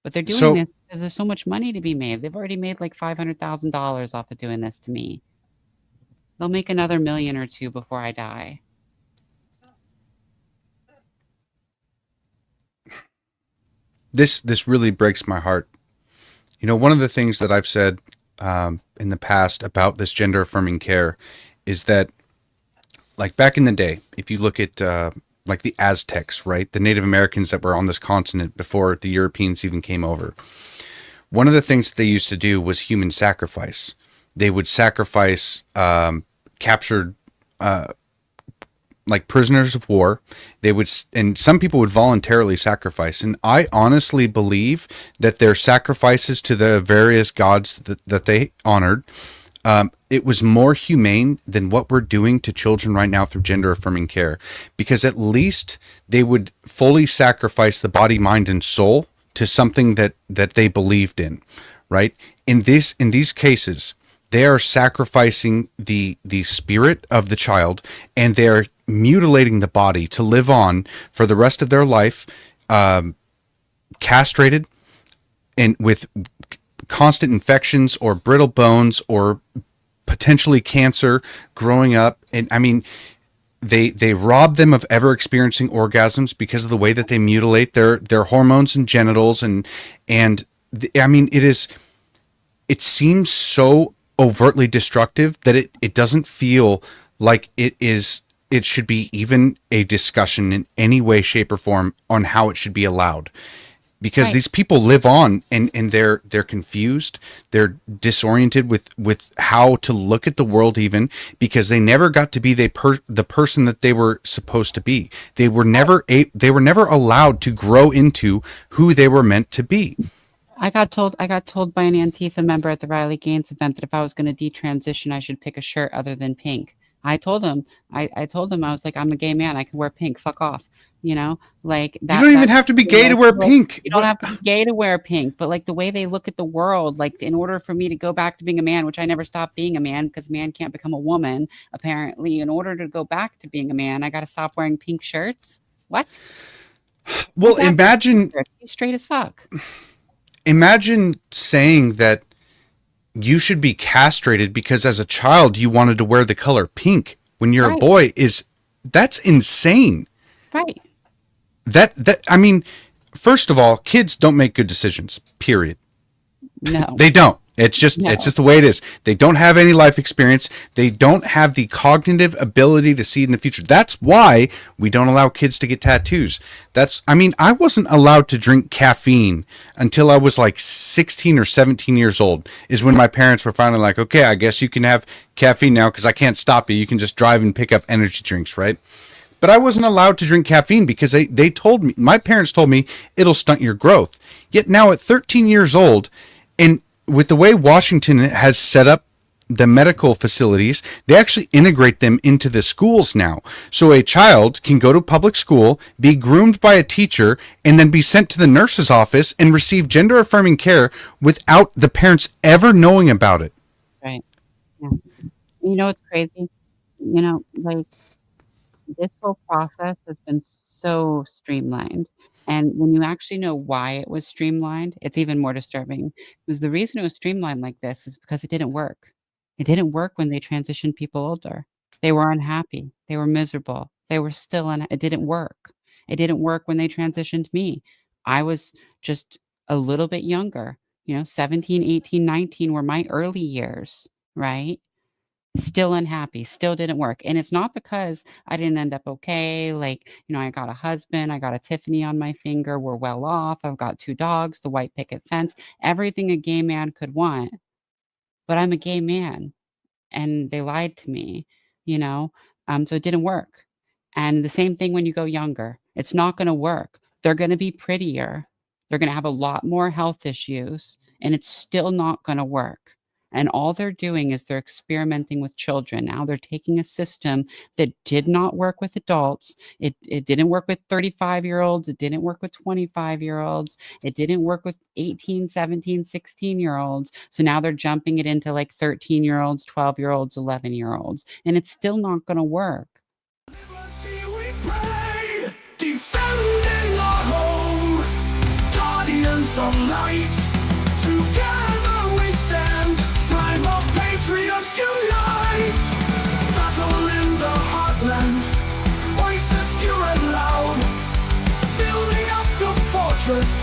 But they're doing So this because there's so much money to be made. They've already made like $500,000 off of doing this to me. They'll make another million or two before I die. this really breaks my heart. You know, one of the things that I've said in the past about this gender affirming care is that, like back in the day, if you look at like the Aztecs, right, the Native Americans that were on this continent before the Europeans even came over, one of the things that they used to do was human sacrifice. They would sacrifice captured like prisoners of war. They would, and some people would voluntarily sacrifice. And I honestly believe that their sacrifices to the various gods that they honored, it was more humane than what we're doing to children right now through gender affirming care, because at least they would fully sacrifice the body, mind, and soul to something that they believed in, right? In these cases, they are sacrificing the spirit of the child, and they're mutilating the body to live on for the rest of their life, castrated and with constant infections or brittle bones or potentially cancer growing up. And I mean, they rob them of ever experiencing orgasms because of the way that they mutilate their hormones and genitals. I mean, it seems so overtly destructive that it doesn't feel like it should be even a discussion in any way, shape, or form on how it should be allowed. Because Right. these people live on, and they're confused, they're disoriented with how to look at the world, even because they never got to be the person that they were supposed to be. They were never allowed to grow into who they were meant to be. I got told by an Antifa member at the Riley Gaines event that if I was going to detransition, I should pick a shirt other than pink. I told him, I was like, I'm a gay man. I can wear pink. Fuck off. Like You don't even that's have to be the gay to most wear pink. you don't What? have to be gay to wear pink, but like the way they look at the world, like in order for me to go back to being a man, which I never stopped being a man because a man can't become a woman, apparently, in order to go back to being a man, I got to stop wearing pink shirts. What? Go Well, back to pink imagine shirts. Be straight as fuck. imagine saying that you should be castrated because as a child you wanted to wear the color pink when you're a Right, boy. Is That's insane. right. That I mean, first of all, kids don't make good decisions. Period. No, They don't. It's just no. the way it is. They don't have any life experience. They don't have the cognitive ability to see in the future. That's why we don't allow kids to get tattoos. I mean, I wasn't allowed to drink caffeine until I was like 16 or 17 years old, is when my parents were finally like, okay, I guess you can have caffeine now because I can't stop you. You can just drive and pick up energy drinks, right? But I wasn't allowed to drink caffeine because they told me, my parents told me, it'll stunt your growth. Yet now at 13 years old, and with the way Washington has set up the medical facilities, they actually integrate them into the schools now. So a child can go to public school, be groomed by a teacher, and then be sent to the nurse's office and receive gender affirming care without the parents ever knowing about it. Right. Yeah. You know what's crazy? Like this whole process has been so streamlined. And when you actually know why it was streamlined, it's even more disturbing. Because the reason it was streamlined like this is because it didn't work. It didn't work when they transitioned people older. They were unhappy. They were miserable. They were still it didn't work. It didn't work when they transitioned me. I was just a little bit younger. 17, 18, 19 were my early years, right? Still unhappy, still didn't work. And it's not because I didn't end up okay. Like, I got a husband, I got a Tiffany on my finger, we're well off. I've got two dogs, the white picket fence, everything a gay man could want. But I'm a gay man and they lied to me, you know? So it didn't work. And the same thing when you go younger, it's not going to work. They're going to be prettier. They're going to have a lot more health issues, and it's still not going to work. And all they're doing is they're experimenting with children. Now they're taking a system that did not work with adults. It didn't work with 35-year-olds. It didn't work with 25-year-olds. It didn't work with 18, 17, 16-year-olds. So now they're jumping it into like 13-year-olds, 12-year-olds, 11-year-olds. And it's still not going to work. Liberty we pray, defending our home, guardians remnants of light. Together we stand, tribe of patriots unite. Battle in the heartland, voices pure and loud, building up the fortress